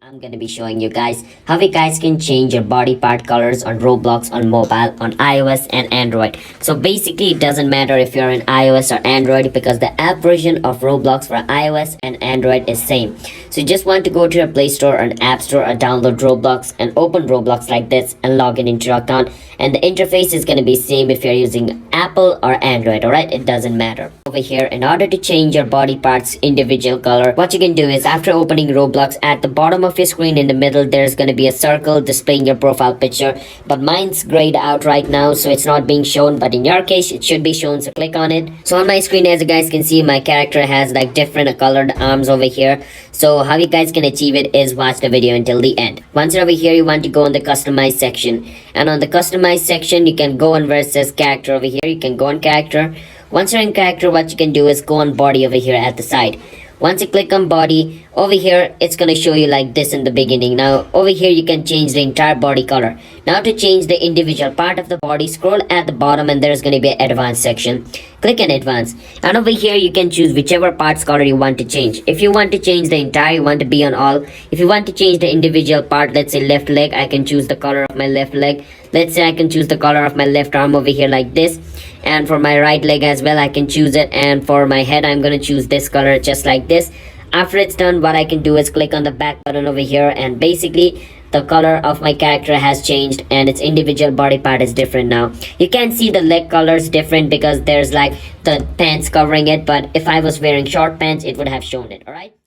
I'm gonna be showing you guys how you guys can change your body part colors on Roblox, on mobile, on iOS and Android. So basically it doesn't matter if you're in iOS or Android because the app version of Roblox for iOS and Android is same. So you just want to go to your Play Store or an App Store or download Roblox and open Roblox like this and log in into your account, and the interface is gonna be same if you're using Apple or Android. Alright, it doesn't matter. Over here, in order to change your body parts individual color, what you can do is after opening Roblox, at the bottom of your screen in the middle there's going to be a circle displaying your profile picture, but mine's grayed out right now so it's not being shown, but in your case it should be shown, so click on it. So on my screen, as you guys can see, my character has like different colored arms over here. So how you guys can achieve it is watch the video until the end. Once you're over here, you want to go on the customize section, and on the customize section you can go on where it says character over here. You can go on character. Once you're in character, what you can do is go on body over here at the side. Once you click on body, over here it's gonna show you like this in the beginning. Now over here you can change the entire body color. Now to change the individual part of the body, scroll at the bottom and there's gonna be an advanced section. Click on advanced, and over here you can choose whichever parts color you want to change. If you want to change the entire, you want to be on all. If you want to change the individual part, let's say left leg, I can choose the color of my left leg. Let's say I can choose the color of my left arm over here like this, and for my right leg as well I can choose it, and for my head I'm gonna choose this color just like this. After it's done, what I can do is click on the back button over here, and basically the color of my character has changed and its individual body part is different now. You can see the leg colors different because there's like the pants covering it, but if I was wearing short pants it would have shown it. Alright.